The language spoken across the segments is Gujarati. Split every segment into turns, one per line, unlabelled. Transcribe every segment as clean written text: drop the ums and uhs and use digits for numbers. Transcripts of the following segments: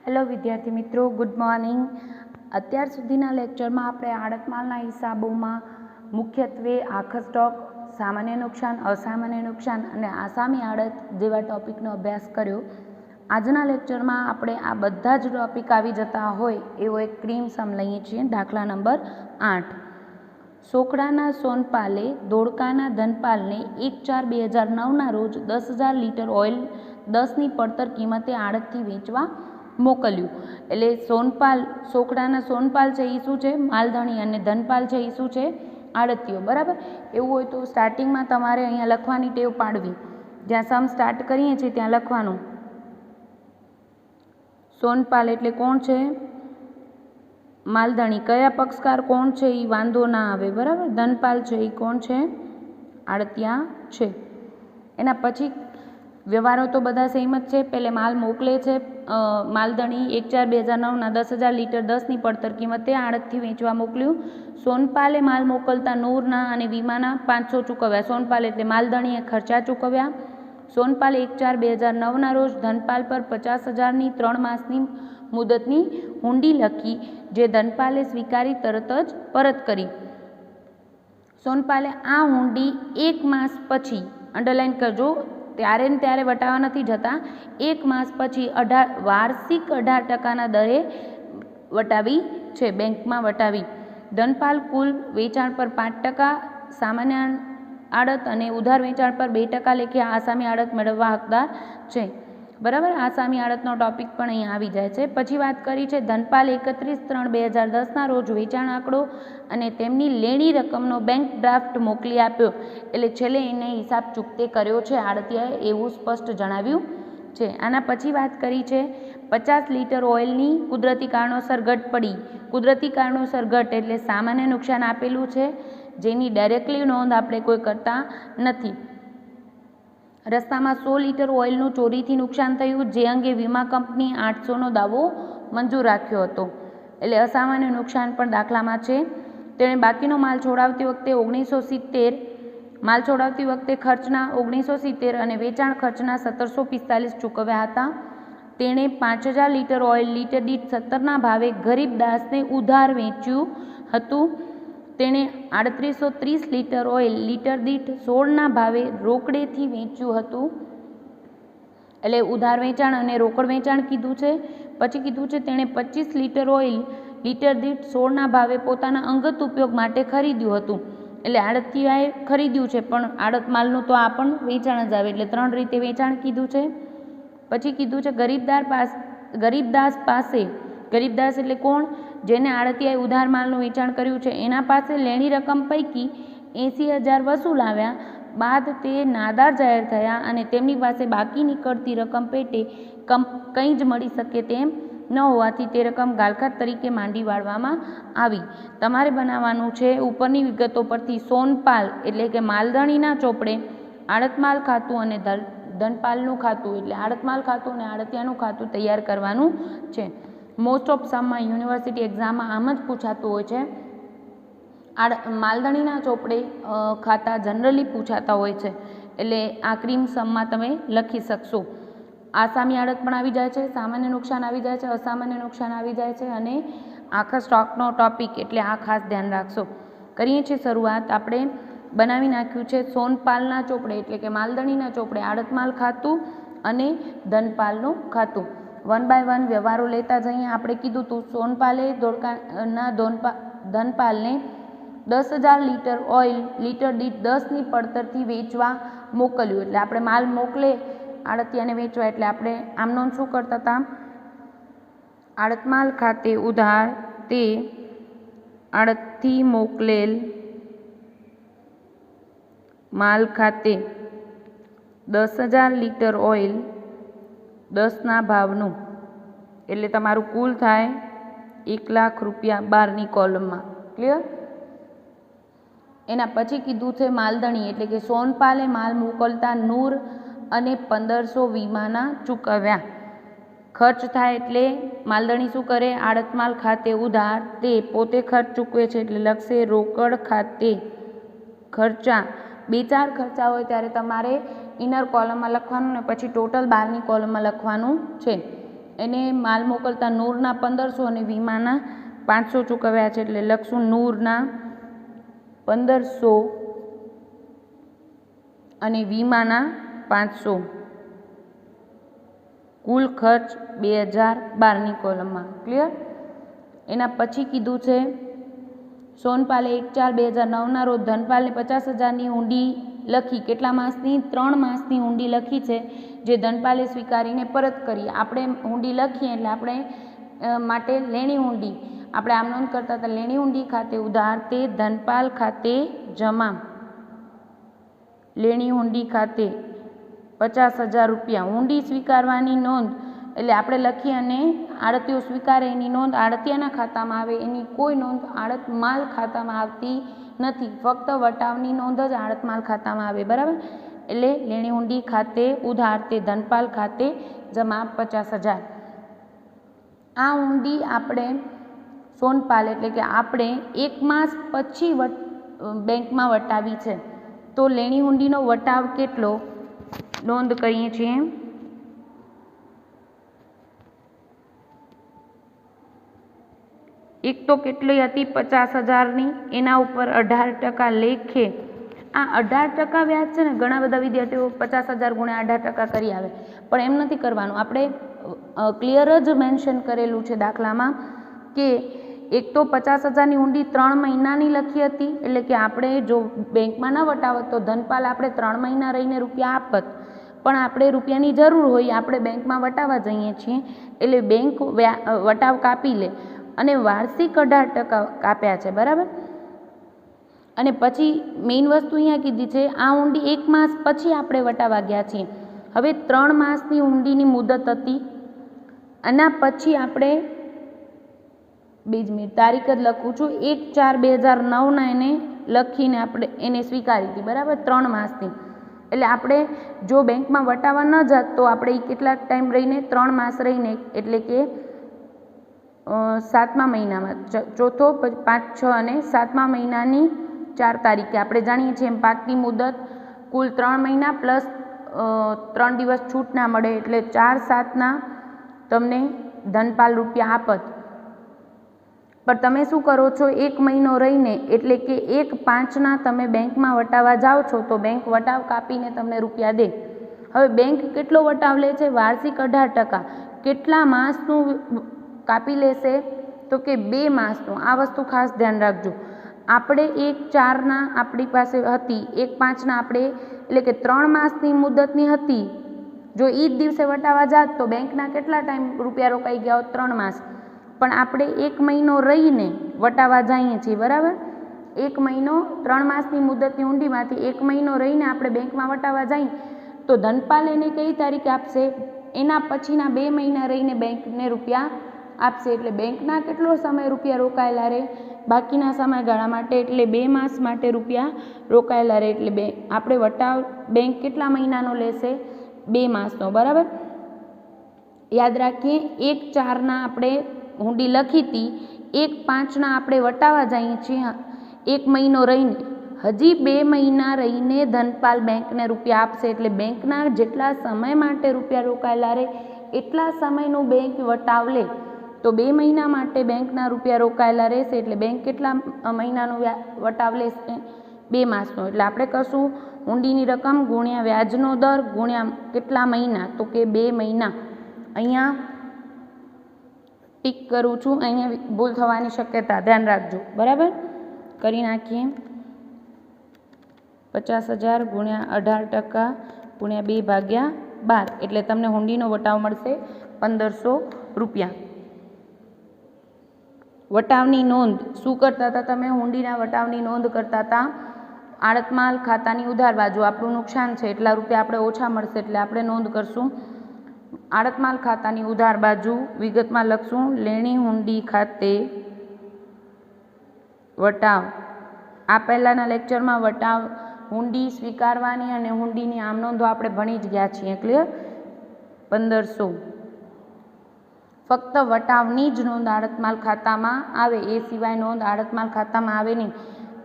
હેલો વિદ્યાર્થી મિત્રો, ગુડ મોર્નિંગ. અત્યાર સુધીના લેક્ચરમાં આપણે આડત માલના હિસાબોમાં મુખ્યત્વે આખા સ્ટોક, સામાન્ય નુકસાન, અસામાન્ય નુકસાન અને આસામી આડત જેવા ટોપિકનો અભ્યાસ કર્યો. આજના લેક્ચરમાં આપણે આ બધા જ ટોપિક આવી જતા હોય એવો એક ક્રીમ સમ લઈએ છીએ. દાખલા નંબર 8. સોકડાના સોનપાલે ધોળકાના ધનપાલને 1/4/2009ના રોજ 10,000 લીટર ઓઇલ 10ની પડતર કિંમતે આડતથી વેચવા મોકલ્યું. એટલે સોકડાના સોનપાલ છે એ શું છે? માલધણી, અને ધનપાલ છે એ શું છે? આડતીઓ. બરાબર. એવું હોય તો સ્ટાર્ટિંગમાં તમારે અહીંયા લખવાની ટેવ પાડવી. જ્યાં સમ સ્ટાર્ટ કરીએ છીએ ત્યાં લખવાનું. સોનપાલ એટલે કોણ છે? માલધણી. કયા પક્ષકાર કોણ છે એ વાંધો ના આવે. બરાબર. ધનપાલ છે એ કોણ છે? આડતિયા છે. એના પછી વ્યવહારો તો બધા સેમ જ છે. પહેલે માલ મોકલે છે માલધણી 1/4/2009ના 10,000 લીટર 10ની પડતર કિંમતે આડતથી વેચવા મોકલ્યું. સોનપાલે માલ મોકલતા નૂરના અને વીમાના 500 ચૂકવ્યા. સોનપાલ એટલે માલધણીએ ખર્ચા ચૂકવ્યા. સોનપાલે 1/4/2009ના રોજ ધનપાલ પર 50,000ની 3 માસની મુદતની હુંડી લખી, જે ધનપાલે સ્વીકારી તરત જ પરત કરી. સોનપાલે આ હુંડી 1 માસ પછી, અંડરલાઇન કરજો, ત્યારે ને ત્યારે વટાવવા નથી જતા, 1 માસ પછી વાર્ષિક 18% દરે વટાવી છે, બેંકમાં વટાવી. ધનપાલ કુલ વેચાણ પર 5% સામાન્ય આડત અને ઉધાર વેચાણ પર 2% લેખે આસામી આડત મેળવવા હકદાર છે. બરાબર. આસામી આડતનો ટોપિક પણ અહીંયા આવી જાય છે. પછી વાત કરી છે ધનપાલ 31/3/2010ના રોજ વેચાણ આંકડો અને તેમની લેણી રકમનો બેંક ડ્રાફ્ટ મોકલી આપ્યો. એટલે છેલ્લે એને હિસાબ ચૂકતે કર્યો છે આડતિયાએ, એવું સ્પષ્ટ જણાવ્યું છે. આના પછી વાત કરી છે 50 લીટર ઓઇલની કુદરતી કારણોસર ઘટ પડી. કુદરતી કારણોસર ઘટ એટલે સામાન્ય નુકસાન આપેલું છે, જેની ડાયરેક્ટલી નોંધ આપણે કોઈ કરતા નથી. રસ્તામાં 100 લીટર ઓઇલનું ચોરીથી નુકસાન થયું, જે અંગે વીમા કંપની 800નો દાવો મંજૂર રાખ્યો હતો. એટલે અસામાન્ય નુકસાન પણ દાખલામાં છે. તેણે બાકીનો માલ છોડાવતી વખતે 1970 માલ છોડાવતી વખતે ખર્ચના 1970 અને વેચાણ ખર્ચના 1745 ચૂકવ્યા હતા. તેણે 5000 લીટર ઓઇલ લીટર દીઠ 17ના ભાવે ગરીબદાસને ઉધાર વેચ્યું હતું. તેણે 3830 લીટર ઓઇલ લીટર દીઠ 16ના ભાવે રોકડેથી વેચ્યું હતું. એટલે ઉધાર વેચાણ અને રોકડ વેચાણ કીધું છે. પછી કીધું છે તેણે 25 લીટર ઓઇલ લીટર દીઠ 16ના ભાવે પોતાના અંગત ઉપયોગ માટે ખરીદ્યું હતું. એટલે આડતિયાએ ખરીદ્યું છે, પણ આડત માલનું તો આ પણ વેચાણ જ આવે, એટલે 3 રીતે વેચાણ કીધું છે. પછી કીધું છે ગરીબદાસ પાસે, ગરીબદાસ એટલે કોણ? જેને આડતિયાએ ઉધાર માલનું વેચાણ કર્યું છે, એના પાસે લેણી રકમ પૈકી 80,000 વસૂલાવ્યા બાદ તે નાદાર જાહેર થયા અને તેમની પાસે બાકી નીકળતી રકમ પેટે કંઈ જ મળી શકે તેમ ન હોવાથી તે રકમ ગાલખાત તરીકે માંડી વાળવામાં આવી. તમારે બનાવવાનું છે ઉપરની વિગતો પરથી સોનપાલ એટલે કે માલધણીના ચોપડે આડતમાલ ખાતું અને ધનપાલનું ખાતું એટલે આડતમાલ ખાતું અને આડતિયાનું ખાતું તૈયાર કરવાનું છે. મોસ્ટ ઓફ સમમાં યુનિવર્સિટી એક્ઝામમાં આમ જ પૂછાતું હોય છે. માલધણીના ચોપડે ખાતા જનરલી પૂછાતા હોય છે, એટલે આ ક્રીમ સમમાં તમે લખી શકશો. આસામી આડત પણ આવી જાય છે, સામાન્ય નુકસાન આવી જાય છે, અસામાન્ય નુકસાન આવી જાય છે, અને આખા સ્ટોકનો ટોપિક, એટલે આ ખાસ ધ્યાન રાખશો. કરીએ છીએ શરૂઆત. આપણે બનાવી નાખ્યું છે સોનપાલના ચોપડે એટલે કે માલધણીના ચોપડે આડતમાલ ખાતું અને ધનપાલનું ખાતું. 1 by 1 વ્યવહારો લેતા જઈએ. આપણે કીધું હતું સોનપાલે ધોળકાના ધનપાલને 10,000 લીટર ઓઇલ લીટર દીઠ 10ની પડતરથી વેચવા મોકલ્યું. એટલે આપણે માલ મોકલે આડતિયાને વેચવા, એટલે આપણે આમનો શું કરતા હતા? આડતમાલ ખાતે ઉધાર તે આડતથી મોકલેલ માલ ખાતે 10,000 લીટર ઓઇલ 10ના ભાવનું, એટલે તમારું કુલ થાય 1,00,000 રૂપિયા 12ની કોલમમાં. ક્લિયર? એના પછી કીધું છે માલધણી એટલે કે સોનપાલે માલ મોકલતા નૂર અને 1500 વીમાના ચૂકવ્યા. ખર્ચ થાય એટલે માલધણી શું કરે? આડતમાલ ખાતે ઉધાર તે પોતે ખર્ચ ચૂકવે છે, એટલે લખશે રોકડ ખાતે ખર્ચા. 2-4 ખર્ચા હોય ત્યારે તમારે ઇનર કોલમમાં લખવાનું ને પછી ટોટલ 12ની કોલમમાં લખવાનું છે. એને માલ મોકલતા નૂરના 1500 અને વીમાના 500 ચૂકવ્યા છે, એટલે લખશું નૂરના 1500 અને વીમાના 500, કુલ ખર્ચ 2012ની કોલમમાં. ક્લિયર? એના પછી કીધું છે સોનપાલે 1/4/2009ના રોજ ધનપાલને 50,000ની હુંડી લખી. કેટલા માસની? 3 માસની હુંડી લખી છે, જે ધનપાલે સ્વીકારીને પરત કરી. આપણે હુંડી લખીએ એટલે આપણે માટે લેણી હુંડી આપણે આમ નોંધ કરતા હતા. લેણી હુંડી ખાતે ઉધાર તે ધનપાલ ખાતે જમા. લેણી હુંડી ખાતે 50,000 રૂપિયા. હુંડી સ્વીકારવાની નોંધ એટલે આપણે લખીએ અને આડતીઓ સ્વીકારે એની નોંધ આડતિયાના ખાતામાં આવે. એની કોઈ નોંધ આડત માલ ખાતામાં આવતી નથી. ફક્ત વટાવની નોંધ જ આડત માલ ખાતામાં આવે. બરાબર? એટલે લેણી હુંડી ખાતે ઉધાર તે ધનપાલ ખાતે જમા 50,000. આ હુંડી આપણે સોનપાલ એટલે કે આપણે 1 માસ પછી બેંકમાં વટાવી છે. તો લેણી હુંડીનો વટાવ કેટલો નોંધ કરીએ છીએ. એક તો કેટલી હતી? 50,000ની. એના ઉપર 18% લેખે. આ 18% વ્યાજ છે ને, ઘણા બધા વિદ્યાર્થીઓ 50,000 ગુણ્યા 18% કરી આવે, પણ એમ નથી કરવાનું. આપણે ક્લિયર જ મેન્શન કરેલું છે દાખલામાં કે એક તો 50,000ની હુંડી 3 મહિનાની લખી હતી, એટલે કે આપણે જો બેંકમાં ન વટાવત તો ધનપાલ આપણે 3 મહિના રહીને રૂપિયા આપત, પણ આપણે રૂપિયાની જરૂર હોય, આપણે બેંકમાં વટાવવા જઈએ છીએ એટલે બેંક વટાવ કાપી લે અને વાર્ષિક 18% કાપ્યા છે. બરાબર? અને પછી મેઇન વસ્તુ અહીંયા કીધી છે, આ હુંડી 1 માસ પછી આપણે વટાવવા ગયા છીએ. હવે 3 માસની હુંડીની મુદત હતી. આના પછી આપણે તારીખ જ લખું છું, 1/4/2009ના એને લખીને આપણે એને સ્વીકારી હતી. બરાબર? 3 માસની. એટલે આપણે જો બેંકમાં વટાવવા ન જાત તો આપણે કેટલા ટાઈમ રહીને? 3 માસ રહીને, એટલે કે 7મા મહિનામાં, ચોથો, 5, 6 અને 7મા મહિનાની 4 તારીખે આપણે જાણીએ છીએ એમ પાકની મુદત કુલ 3 મહિના પ્લસ 3 દિવસ છૂટ ના મળે, એટલે 4/7ના તમને ધનપાલ રૂપિયા આપત. પણ તમે શું કરો છો? 1 મહિનો રહીને, એટલે કે 1/5ના તમે બેંકમાં વટાવવા જાઓ છો તો બેંક વટાવ કાપીને તમને રૂપિયા દે. હવે બેંક કેટલો વટાવ લે છે? વાર્ષિક 18%. કેટલા માસનું કાપી લેશે? તો કે 2 માસનું. આ વસ્તુ ખાસ ધ્યાન રાખજો. આપણે 1/4ના આપણી પાસે હતી, 1/5ના આપણે એટલે કે 3 માસની મુદતની હતી. જો એ જ દિવસે વટાવવા જાત તો બેંકના કેટલા ટાઈમ રૂપિયા રોકાઈ ગયા હોત? 3 માસ. પણ આપણે 1 મહિનો રહીને વટાવવા જઈએ છીએ. બરાબર? 1 મહિનો 3 માસની મુદતની હુંડીમાંથી 1 મહિનો રહીને આપણે બેંકમાં વટાવવા જઈએ તો ધનપાલ એને કઈ તારીખે આપશે? એના પછીના 2 મહિના રહીને બેંકને રૂપિયા આપશે. એટલે બેંકના કેટલો સમય રૂપિયા રોકાયેલા રહે? બાકીના સમયગાળા માટે, એટલે 2 માસ માટે રૂપિયા રોકાયેલા રહે. એટલે આપણે વટાવ બેંક કેટલા મહિનાનો લેશે? 2 માસનો. બરાબર? યાદ રાખીએ, 1/4ના આપણે હુંડી લખી હતી, 1/5ના આપણે વટાવવા જઈએ છીએ 1 મહિનો રહીને. હજી 2 મહિના રહીને ધનપાલ બેંકને રૂપિયા આપશે. એટલે બેંકના જેટલા સમય માટે રૂપિયા રોકાયેલા રહે એટલા સમયનું બેંક વટાવ લે. તો 2 મહિના માટે બેંકના રૂપિયા રોકાયેલા રહેશે, એટલે બેંક કેટલા મહિનાનું વટાવ લેશે? 2 માસનો. એટલે આપણે કરશું હુંડીની રકમ ગુણ્યા વ્યાજનો દર ગુણ્યા કેટલા મહિના? તો કે 2 મહિના. અહીંયા ટીક કરું છું, અહીંયા ભૂલ થવાની શક્યતા ધ્યાન રાખજો. બરાબર? કરી નાખીએ. 50,000 ગુણ્યા 18% ગુણ્યા 2/12, એટલે તમને હુંડીનો વટાવ મળશે 1,500 રૂપિયા. વટાવની નોંધ શું કરતા હતા તમે? હુંડીના વટાવની નોંધ કરતા હતા. આડત માલ ખાતાની ઉધાર બાજુ આપણું નુકસાન છે, એટલા રૂપિયા આપણે ઓછા મળશે એટલે આપણે નોંધ કરશું. આડત માલ ખાતાની ઉધાર બાજુ વિગતમાં લખશું લેણી હુંડી ખાતે વટાવ. આ પહેલાંના લેક્ચરમાં વટાવ હુંડી સ્વીકારવાની અને હુંડીની આમ નોંધો આપણે ભણી જ ગયા છીએ. ક્લિયર? 1,500. ફક્ત વટાવની જ નોંધ આડત માલ ખાતામાં આવે, એ સિવાય નોંધ આડત માલ ખાતામાં આવે નહીં.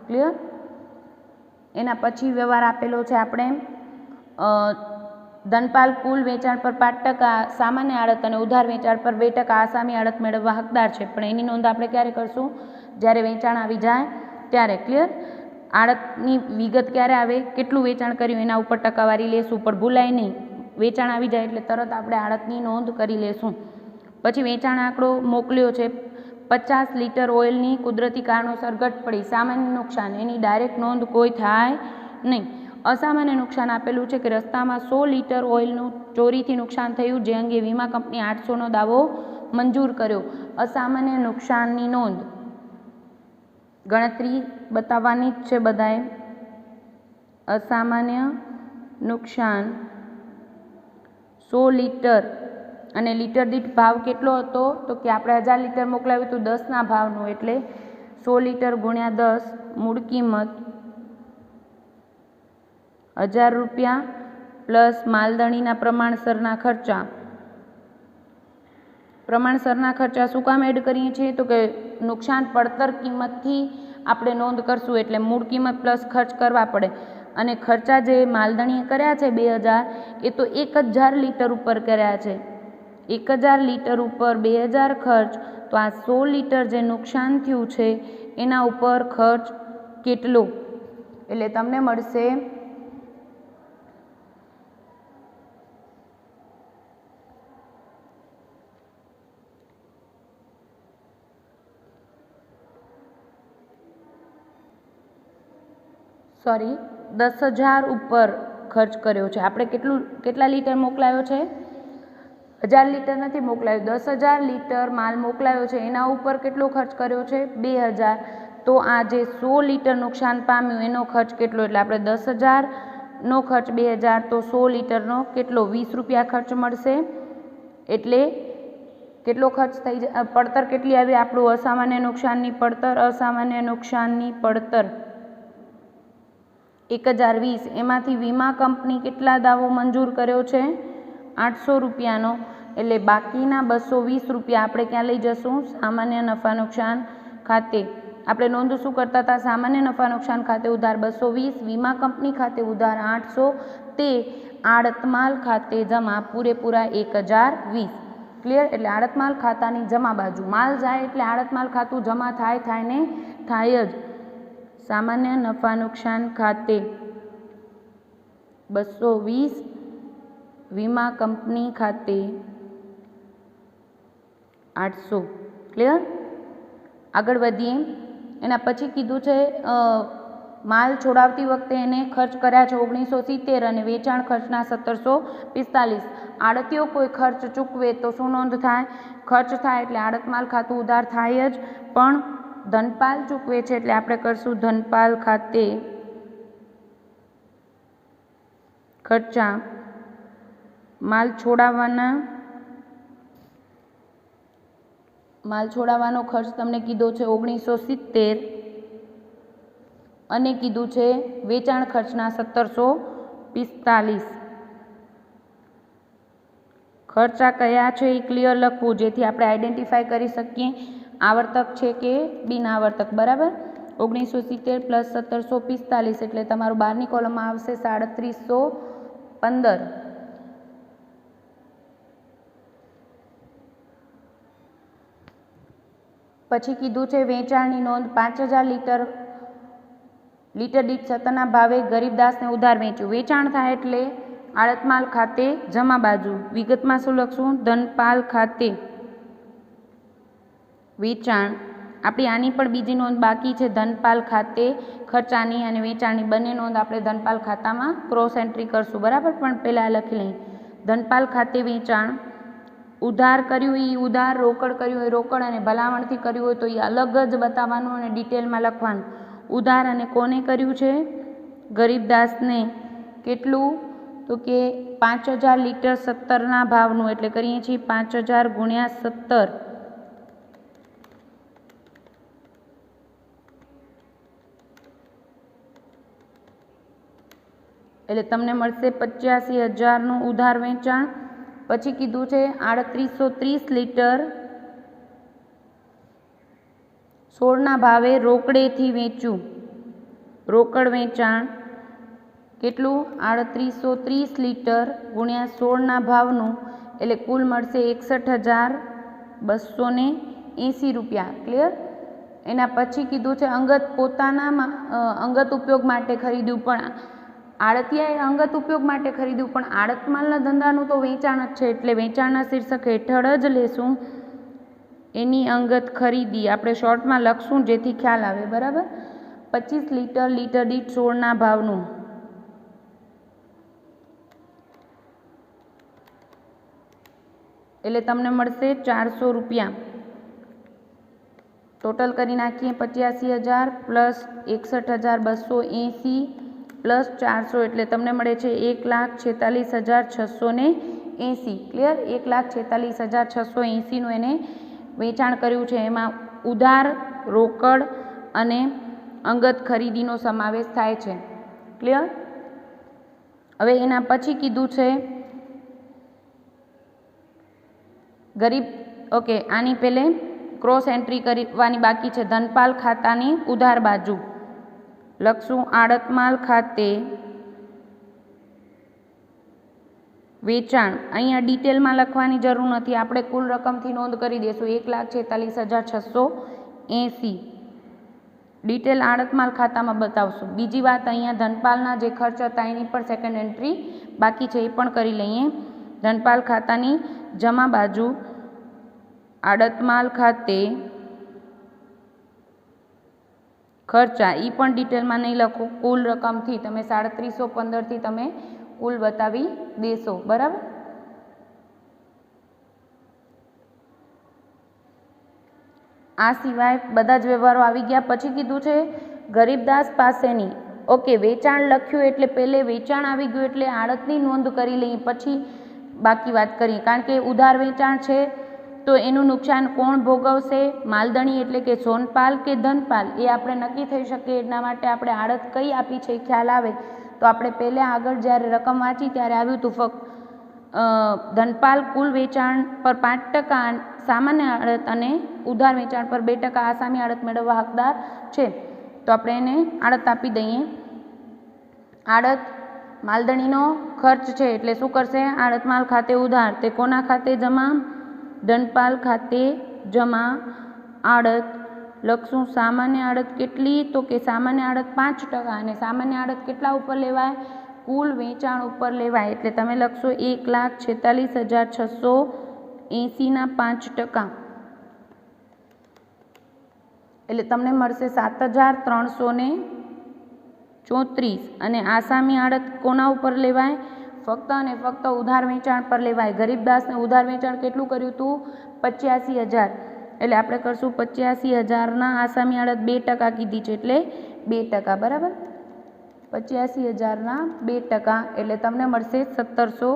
ક્લિયર? એના પછી વ્યવહાર આપેલો છે આપણે ધનપાલ કુલ વેચાણ પર 5% સામાન્ય આડત અને ઉધાર વેચાણ પર 2% આસામી આડત મેળવવા હકદાર છે, પણ એની નોંધ આપણે ક્યારે કરશું? જ્યારે વેચાણ આવી જાય ત્યારે. ક્લિયર? આડતની વિગત ક્યારે આવે? કેટલું વેચાણ કર્યું એના ઉપર ટકાવારી લેશું, પણ ભૂલાય નહીં, વેચાણ આવી જાય એટલે તરત આપણે આડતની નોંધ કરી લેશું. પછી વેચાણ આંકડો મોકલ્યો છે 50 લીટર ઓઇલની કુદરતી કારણોસર ઘટ પડી, સામાન્ય નુકસાન, એની ડાયરેક્ટ નોંધ કોઈ થાય નહીં. અસામાન્ય નુકસાન આપેલું છે કે રસ્તામાં 100 લીટર ઓઇલનું ચોરીથી નુકસાન થયું, જે અંગે વીમા કંપની 800નો દાવો મંજૂર કર્યો. અસામાન્ય નુકસાનની નોંધ ગણતરી બતાવવાની જ છે બધાએ. અસામાન્ય નુકસાન 100 લીટર અને લીટર દીઠ ભાવ કેટલો હતો? તો કે આપણે 1000 લીટર મોકલાવ્યું હતું 10ના ભાવનું, એટલે 100 લીટર ગુણ્યા 10, મૂળ કિંમત 1000 રૂપિયા પ્લસ માલદણીના પ્રમાણસરના ખર્ચા. પ્રમાણસરના ખર્ચા શું કામ એડ કરીએ છીએ? તો કે નુકસાન પડતર કિંમતથી આપણે નોંધ કરશું, એટલે મૂળ કિંમત પ્લસ ખર્ચ કરવા પડે. અને ખર્ચા જે માલદણીએ કર્યા છે 2000, એ તો 1000 લીટર ઉપર કર્યા છે. 1000 લીટર ઉપર 2000 ખર્ચ, તો આ 100 લીટર જે નુકસાન થયું છે એના ઉપર ખર્ચ કેટલો? એટલે તમને મળશે સોરી 10,000 ઉપર ખર્ચ કર્યો છે આપણે. કેટલા લીટર મોકલાયો છે? 1000 લીટર નથી મોકલાયો, 10,000 લીટર માલ મોકલાયો છે, એના ઉપર કેટલો ખર્ચ કર્યો છે? 2000. તો આ જે 100 લીટર નુકસાન પામ્યું એનો ખર્ચ કેટલો? એટલે આપણે 10,000નો ખર્ચ 2000, તો 100 લીટરનો કેટલો? 20 રૂપિયા ખર્ચ મળશે. એટલે કેટલો ખર્ચ થઈ જાય? પડતર કેટલી આવી આપણું? અસામાન્ય નુકસાનની પડતર. અસામાન્ય નુકસાનની પડતર 1020. એમાંથી વીમા કંપની કેટલા દાવો મંજૂર કર્યો છે? 800 રૂપિયાનો. એટલે બાકીના 220 રૂપિયા આપણે ક્યાં લઈ જશું? સામાન્ય નફા નુકસાન ખાતે. આપણે નોંધ શું કરતા હતા? સામાન્ય નફા નુકસાન ખાતે ઉધાર 220, વીમા કંપની ખાતે ઉધાર 800, તે આડતમાલ ખાતે જમા પૂરેપૂરા 1020. ક્લિયર? એટલે આડતમાલ ખાતાની જમા બાજુ માલ જાય એટલે આડતમાલ ખાતું જમા થાય ને થાય જ. સામાન્ય નફા નુકસાન ખાતે 220, વીમા કંપની ખાતે 800. ક્લિયર? આગળ વધીએ. એના પછી કીધું છે માલ છોડાવતી વખતે એને ખર્ચ કર્યા છે 1970 અને વેચાણ ખર્ચના 1745. આડતીઓ કોઈ ખર્ચ ચૂકવે તો શું નોંધ થાય? ખર્ચ થાય એટલે આડતમાલ ખાતું ઉધાર થાય જ, પણ ધનપાલ ચૂકવે છે એટલે આપણે કરશું ધનપાલ ખાતે ખર્ચા. માલ છોડાવવાનો ખર્ચ તમને કીધો છે 1970 અને કીધું છે વેચાણ ખર્ચના 1745. ખર્ચા કયા છે એ ક્લિયર લખવું, જેથી આપણે આઈડેન્ટિફાઈ કરી શકીએ આવર્તક છે કે બિનઆવર્તક. બરાબર? 1970 પ્લસ 1745 એટલે તમારું 12ની કોલમમાં આવશે 3715. પછી કીધું છે વેચાણની નોંધ 5000 લીટર દીઠ 17ના ભાવે ગરીબદાસને ઉધાર વેચ્યું. વેચાણ થાય એટલે આડતમાલ ખાતે જમા બાજુ. વિગતમાં શું લખશું? ધનપાલ ખાતે વેચાણ. આપણી આની પણ બીજી નોંધ બાકી છે, ધનપાલ ખાતે ખર્ચાની અને વેચાણની બંને નોંધ આપણે ધનપાલ ખાતામાં ક્રોસ એન્ટ્રી કરશું. બરાબર? પણ પહેલાં લખી લઈએ. ધનપાલ ખાતે વેચાણ. ઉધાર કર્યું એ ઉધાર, રોકડ કર્યું એ રોકડ, અને ભલામણથી કર્યું હોય તો એ અલગ જ બતાવવાનું અને ડિટેલમાં લખવાનું. ઉધાર અને કોને કર્યું છે? ગરીબદાસને. કેટલું? તો કે 5000 લીટર 17ના ભાવનું, એટલે કરીએ છીએ 5000 ગુણ્યા 17. એટલે તમને મળશે 85,000નું ઉધાર વેચાણ. પછી કીધું છે 3830 લીટર 16ના ભાવે રોકડેથી વેચ્યું. રોકડ વેચાણ કેટલું 3830 લીટર ગુણ્યા 16ના ભાવનું એટલે કુલ મળશે 61,280 રૂપિયા. ક્લિયર? એના પછી કીધું છે અંગત ઉપયોગ માટે ખરીદ્યું, પણ આડતિયાએ અંગત ઉપયોગ માટે ખરીદ્યું, પણ આડત માલના ધંધાનું તો વેચાણ જ છે એટલે વેચાણના શીર્ષક હેઠળ જ લેશું એની અંગત ખરીદી. આપણે શોર્ટમાં લખશું જેથી ખ્યાલ આવે. બરાબર? 25 લીટર લીટર દીઠ 16ના ભાવનું એટલે તમને મળશે 400 રૂપિયા. ટોટલ કરી નાખીએ 85,000 પ્લસ 61,280 પ્લસ 400 એટલે તમને મળે છે 1,46,680. ક્લિયર? 1,46,680નું એને વેચાણ કર્યું છે. એમાં ઉધાર, રોકડ અને અંગત ખરીદીનો સમાવેશ થાય છે. ક્લિયર? હવે એના પછી કીધું છે ઓકે, આની પહેલે ક્રોસ એન્ટ્રી કરવાની બાકી છે. ધનપાલ ખાતાની ઉધાર બાજુ લખશું આડત માલ ખાતે વેચાણ. અહીંયા ડિટેલમાં લખવાની જરૂર નથી, આપણે કુલ રકમથી નોંધ કરી દઈશું 1,46,680. ડિટેલ આડત માલ ખાતામાં બતાવશું. બીજી વાત, અહીંયા ધનપાલના જે ખર્ચ હતા એની પણ સેકન્ડ એન્ટ્રી બાકી છે, એ પણ કરી લઈએ. ધનપાલ ખાતાની જમા બાજુ આડત માલ ખાતે ખર્ચા, એ પણ ડિટેલમાં નહીં લખો, કુલ રકમથી તમે 3,315થી તમે કુલ બતાવી દેશો. બરાબર? આ સિવાય બધા જ વ્યવહારો આવી ગયા. પછી કીધું છે ગરીબદાસ પાસેની. ઓકે, વેચાણ લખ્યું એટલે પહેલે વેચાણ આવી ગયું એટલે આડતની નોંધ કરી લઈએ, પછી બાકી વાત કરીએ. કારણ કે ઉધાર વેચાણ છે તો એનું નુકસાન કોણ ભોગવશે? માલધણી એટલે કે સોનપાલ કે ધનપાલ, એ આપણે નક્કી થઈ શકે. એના માટે આપણે આડત કઈ આપી છે ખ્યાલ આવે તો આપણે પહેલાં આગળ જ્યારે રકમ વાંચી ત્યારે આવ્યું હતું ફક્ત ધનપાલ કુલ વેચાણ પર 5% સામાન્ય આડત અને ઉધાર વેચાણ પર 2% આસામી આડત મેળવવા હકદાર છે. તો આપણે એને આડત આપી દઈએ. આડત માલધણીનો ખર્ચ છે એટલે શું કરશે? આડત માલ ખાતે ઉધાર, તે કોના ખાતે જમા? ધનપાલ ખાતે જમા. આડત લખશું સામાન્ય આડત કેટલી? તો કે સામાન્ય આડત 5%, અને સામાન્ય આડત કેટલા ઉપર લેવાય? કુલ વેચાણ ઉપર લેવાય. એટલે તમે લખશો 1,46,680ના 5%, એટલે તમને મળશે 7,334. અને આસામી આડત કોના ઉપર લેવાય? ફક્ત અને ફક્ત ઉધાર વેચાણ પર લેવાય. ગરીબદાસને ઉધાર વેચાણ કેટલું કર્યું હતું? 85,000. એટલે આપણે કરશું 85,000ના આસામી આડત 2% કીધી છે એટલે 2%. બરાબર? 85,000ના 2% એટલે તમને મળશે 1,700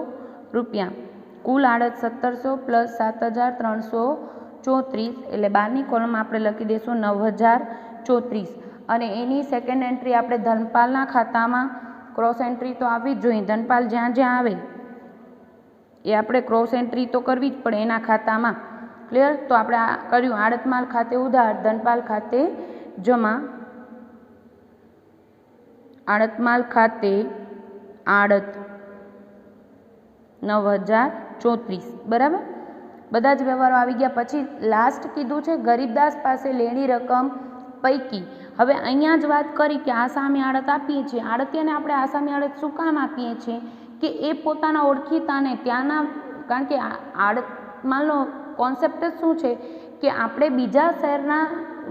રૂપિયા. કુલ આડત 1,700 પ્લસ 7,334 એટલે 12ની કોલમમાં આપણે લખી દઈશું 9,034. અને એની સેકન્ડ એન્ટ્રી આપણે ધનપાલના ખાતામાં ક્રોસ એન્ટ્રી તો આવવી જ જોઈએ. ધનપાલ જ્યાં જ્યાં આવે એ આપણે ક્રોસ એન્ટ્રી તો કરવી જ પડે એના ખાતામાં. ક્લિયર? તો આપણે આ કર્યું. આડત માલ ખાતે ઉધાર, ધનપાલ ખાતે જમા. આડત માલ ખાતે આડત 9,034. બરાબર? બધા જ વ્યવહારો આવી ગયા. પછી લાસ્ટ કીધું છે ગરીબદાસ પાસે લેણી રકમ પૈકી. હવે અહીંયા જ વાત કરી કે આસામી આડત આપીએ છીએ. આડતિયાને આપણે આસામી આડત શું કામ આપીએ છીએ? કે એ પોતાના ઓળખીતાને ત્યાંના, કારણ કે આડત માલનો કોન્સેપ્ટ જ શું છે કે આપણે બીજા શહેરના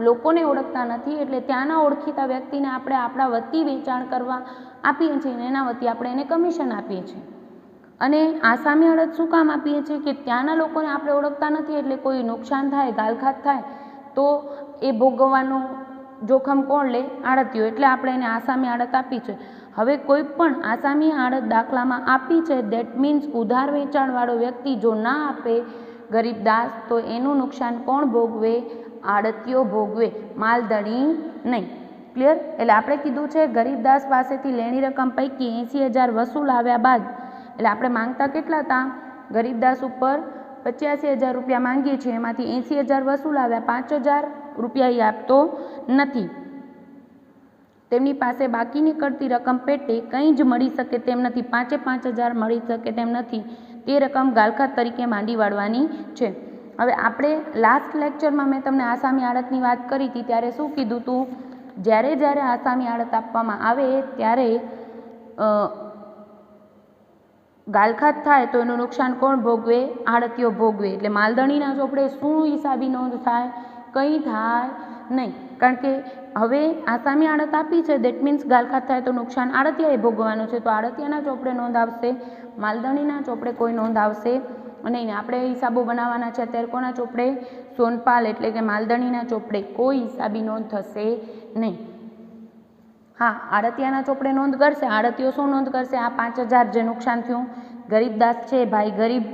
લોકોને ઓળખતા નથી, એટલે ત્યાંના ઓળખીતા વ્યક્તિને આપણે આપણા વતી વેચાણ કરવા આપીએ છીએ અને એના વતી આપણે એને કમિશન આપીએ છીએ. અને આસામી આડત શું કામ આપીએ છીએ? કે ત્યાંના લોકોને આપણે ઓળખતા નથી એટલે કોઈ નુકસાન થાય, ગાલખાત થાય તો એ ભોગવવાનું જોખમ કોણ લે? આડતીઓ. એટલે આપણે એને આસામી આડત આપી છે. હવે કોઈ પણ આસામી આડત દાખલામાં આપી છે, દેટ મીન્સ ઉધાર વેચાણવાળો વ્યક્તિ જો ના આપે ગરીબદાસ, તો એનું નુકસાન કોણ ભોગવે? આડતીઓ ભોગવે, માલધણી નહીં. ક્લિયર? એટલે આપણે કીધું છે ગરીબદાસ પાસેથી લેણી રકમ પૈકી 80,000 વસૂલ આવ્યા બાદ, એટલે આપણે માંગતા કેટલા હતા? ગરીબદાસ ઉપર 85,000 રૂપિયા માંગીએ છીએ, એમાંથી 80,000 વસૂલ આવ્યા, 5,000 રૂપિયા એ આપતો નથી. તેમની પાસે બાકી નીકળતી રકમ પેટે કંઈ જ મળી શકે તેમ નથી, 5,000 મળી શકે તેમ નથી. તે રકમ ગાલખાત તરીકે માંડી વાળવાની છે. હવે આપણે લાસ્ટ લેક્ચરમાં મેં તમને આસામી આડતની વાત કરી હતી ત્યારે શું કીધું હતું? જ્યારે જ્યારે આસામી આડત આપવામાં આવે ત્યારે ગાલખાત થાય તો એનું નુકસાન કોણ ભોગવે? આડતીઓ ભોગવે. એટલે માલધણીના ચોપડે શું હિસાબી નોંધ થાય? કંઈ થાય નહીં, કારણ કે હવે આસામી આડત આપી છે, દેટ મીન્સ ગાલખાત થાય તો નુકસાન આડતિયાએ ભોગવવાનું છે, તો આડતિયાના ચોપડે નોંધ આવશે, માલધણીના ચોપડે કોઈ નોંધ આવશે નહીં. આપણે હિસાબો બનાવવાના છે અત્યારે કોના ચોપડે? સોનપાલ એટલે કે માલધણીના ચોપડે કોઈ હિસાબી નોંધ થશે નહીં. હા, આડતિયાના ચોપડે નોંધ કરશે. આડતીઓ શું નોંધ કરશે? આ 5,000 જે નુકસાન થયું, ગરીબદાસ છે ભાઈ, ગરીબ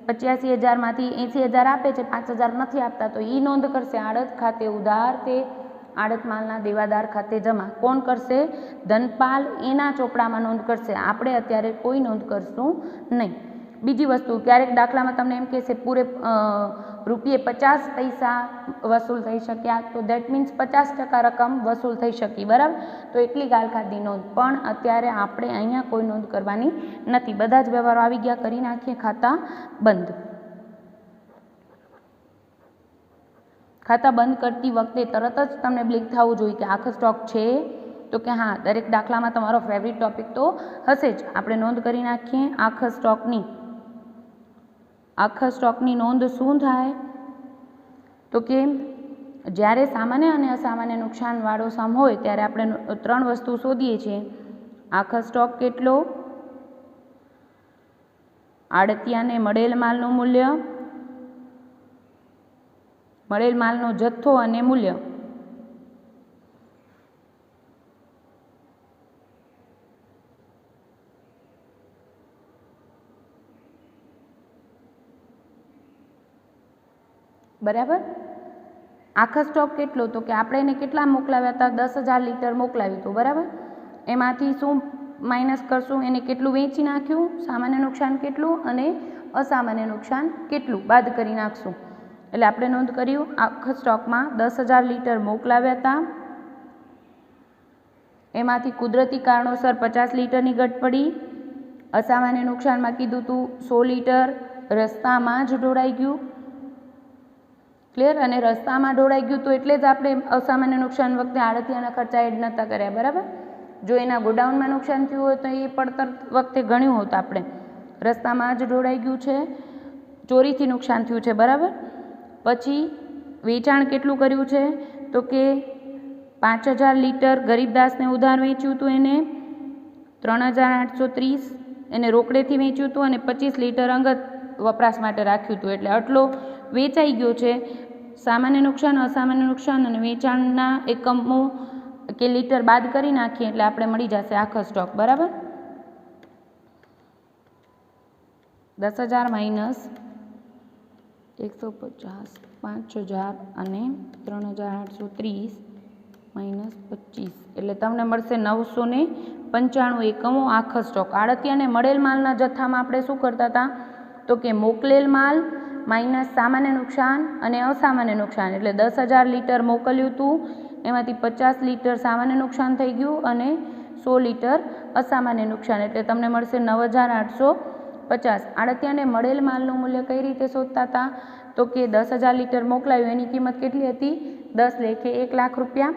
85,000માંથી 80,000 આપે છે, 5,000 નથી આપતા, તો એ નોંધ કરશે. આડત ખાતે ઉધાર તે આડત માલના દેવાદાર ખાતે જમા. કોણ કરશે? ધનપાલ એના ચોપડામાં નોંધ કરશે. આપણે અત્યારે કોઈ નોંધ કરશું નહીં. બીજી વસ્તુ, ક્યારેક દાખલામાં તમને એમ કહેશે પૂરે રૂપિયે 50 પૈસા વસૂલ થઈ શક્યા, તો દેટ મીન્સ 50% રકમ વસૂલ થઈ શકી, બરાબર? તો એટલી ગાલખાતની નોંધ. પણ અત્યારે આપણે અહીંયા કોઈ નોંધ કરવાની નથી. બધા જ વ્યવહારો આવી ગયા, કરી નાખીએ. ખાતા બંધ. ખાતા બંધ કરતી વખતે તરત જ તમને બ્લિંક થવું જોઈએ કે આખો સ્ટોક છે, તો કે હા, દરેક દાખલામાં તમારો ફેવરિટ ટોપિક તો હશે જ. આપણે નોંધ કરી નાખીએ આખા સ્ટોકની. આખા સ્ટોકની નોંધ શું થાય? તો કે જ્યારે સામાન્ય અને અસામાન્ય નુકસાનવાળો સમ હોય ત્યારે આપણે 3 વસ્તુ શોધીએ છીએ. આખા સ્ટોક કેટલો, આડતિયાને મળેલ માલનું મૂલ્ય, મળેલ માલનો જથ્થો અને મૂલ્ય. બરાબર? આખા સ્ટોક કેટલો? તો કે આપણે એને કેટલા મોકલાવ્યા હતા? 10,000 લીટર મોકલાવ્યું હતું, બરાબર? એમાંથી શું માઇનસ કરશું? એને કેટલું વેચી નાખ્યું, સામાન્ય નુકસાન કેટલું અને અસામાન્ય નુકસાન કેટલું બાદ કરી નાખશું. એટલે આપણે નોંધ કર્યું આખા સ્ટોકમાં 10,000 લીટર મોકલાવ્યા હતા, એમાંથી કુદરતી કારણોસર 50 લીટરની ઘટ પડી. અસામાન્ય નુકસાનમાં કીધું હતું 100 લીટર રસ્તામાં જ ઢોળાઈ ગયું. ક્લિયર? અને રસ્તામાં ઢોળાઈ ગયું તો એટલે જ આપણે અસામાન્ય નુકસાન વખતે આડતિયાના ખર્ચા એડ નહોતા કર્યા, બરાબર? જો એના ગોડાઉનમાં નુકસાન થયું હોય તો એ પડતર વખતે ગણ્યું હોત આપણે. રસ્તામાં જ ઢોળાઈ ગયું છે, ચોરીથી નુકસાન થયું છે, બરાબર? પછી વેચાણ કેટલું કર્યું છે? તો કે 5,000 લીટર ગરીબદાસને ઉધાર વેચ્યું હતું, એને 3,830 એને રોકડેથી વેચ્યું હતું અને 25 લીટર અંગત વપરાશ માટે રાખ્યું હતું. એટલે આટલો વેચાઈ ગયો છે. સામાન્ય નુકસાન, અસામાન્ય નુકસાન અને વેચાણના એકમો કે લીટર બાદ કરી નાખીએ એટલે આપણે મળી જશે આખો સ્ટોક, બરાબર? 10,000 માઇનસ 150, 5,000 અને 3,830 માઇનસ 25 એટલે તમને મળશે 995 એકમો આખો સ્ટોક. આડતિયાને મળેલ માલના જથ્થામાં આપણે શું કરતા હતા? તો કે મોકલેલ માલ માઇનસ સામાન્ય નુકસાન અને અસામાન્ય નુકસાન. એટલે 10,000 લીટર મોકલ્યું હતું, એમાંથી 50 લીટર સામાન્ય નુકસાન થઈ ગયું અને 100 લીટર અસામાન્ય નુકસાન. એટલે તમને મળશે 9,850. આડતિયાને મળેલ માલનું મૂલ્ય કઈ રીતે શોધતા હતા? તો કે 10,000 લીટર મોકલાયું, એની કિંમત કેટલી હતી? 10 લેખે 1 લાખ રૂપિયા.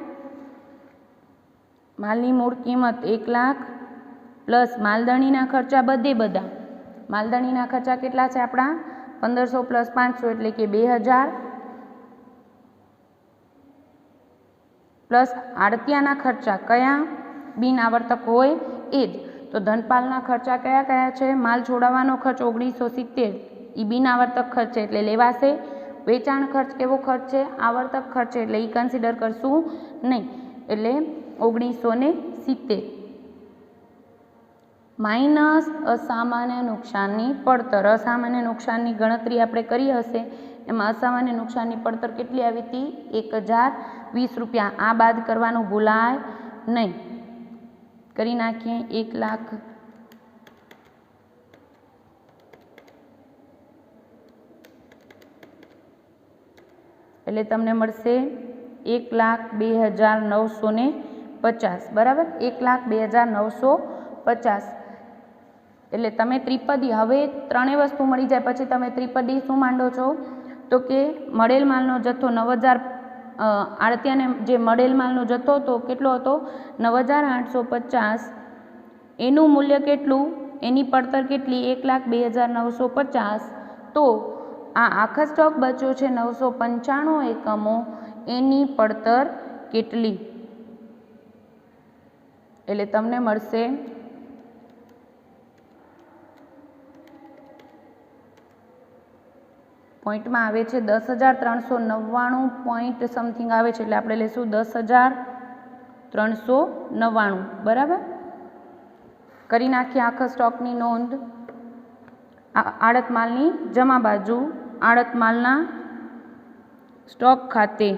માલની મૂળ કિંમત 1 લાખ પ્લસ માલધણીના ખર્ચા બધા. માલધણીના ખર્ચા કેટલા છે આપણા? 1,500 પ્લસ 500 એટલે કે 2,000 પ્લસ આડતિયાના ખર્ચા કયા? બિન આવર્તક હોય એ જ. તો ધનપાલના ખર્ચા કયા કયા છે? માલ છોડાવવાનો ખર્ચ 1,970, એ બિન આવર્તક ખર્ચ છે એટલે લેવાશે. વેચાણ ખર્ચ કેવો ખર્ચ છે? આવર્તક ખર્ચ છે એટલે એ કન્સિડર કરશું નહીં, એટલે 1,970 માઇનસ અસામાન્ય નુકસાનની પડતર. અસામાન્ય નુકસાનની ગણતરી આપણે કરી હશે, એમાં અસામાન્ય નુકસાનની પડતર કેટલી આવી હતી? 1,020 રૂપિયા. આ બાદ કરવાનું ભૂલાય નહીં. કરી નાખીએ 1 લાખ એટલે તમને મળશે 1,02,950 50 બરાબર 1,02,950 એટલે તમે ત્રિપદી હવે ત્રણેય વસ્તુ મળી જાય પછી તમે ત્રિપદી શું માંડો છો તો કે મળેલ માલનો જથ્થો 9,000 આડતિયાને જે મળેલ માલનો જથ્થો હતો કેટલો હતો 9,850 એનું મૂલ્ય કેટલું એની પડતર કેટલી 1,02,950 તો આ આખા સ્ટોક બચ્યો છે 995 એકમો એની પડતર કેટલી એટલે તમને મળશે પોઈન્ટમાં આવે છે 10,399 પોઈન્ટ સમથિંગ આવે છે એટલે આપણે લેશું 10,399 બરાબર કરી નાખીએ આખા સ્ટોકની નોંધ આડત માલની જમા બાજુ આડત માલના સ્ટોક ખાતે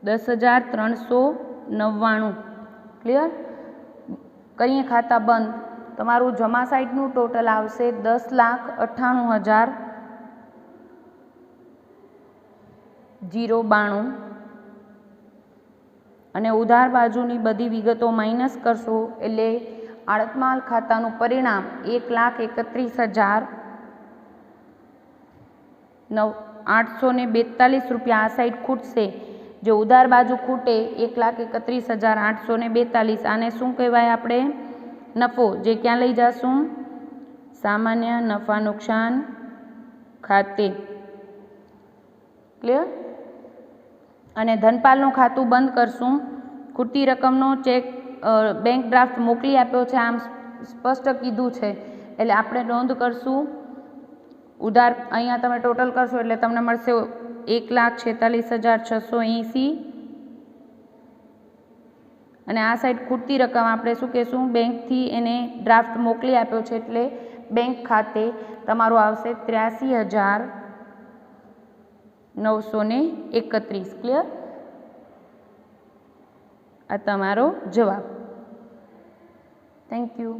10,399 ક્લિયર કરીએ ખાતા બંધ તમારું જમા સાઈડનું ટોટલ આવશે 10,98,092 અને ઉધાર બાજુની બધી વિગતો માઇનસ કરશો એટલે આડત માલ ખાતાનું પરિણામ 1,31,842 રૂપિયા આ સાઈડ ખૂટશે જે ઉધાર બાજુ ખૂટે 1,31,842 આને શું કહેવાય આપણે નફો જે ક્યાં લઈ જશું સામાન્ય નફા નુકસાન ખાતે ક્લિયર અને ધનપાલનું ખાતું બંધ કરશું ખૂટતી રકમનો ચેક બેંક ડ્રાફ્ટ મોકલી આપ્યો છે આમ સ્પષ્ટ કીધું છે એટલે આપણે નોંધ કરશું ઉધાર અહીંયા તમે ટોટલ કરશો એટલે તમને મળશે 1,46,680 અને આ સાઈડ ખૂટતી રકમ આપણે શું કહેશું બેંકથી એને ડ્રાફ્ટ મોકલી આપ્યો છે એટલે બેંક ખાતે તમારું આવશે 83,931 ક્લિયર આ તમારો જવાબ થેન્ક યુ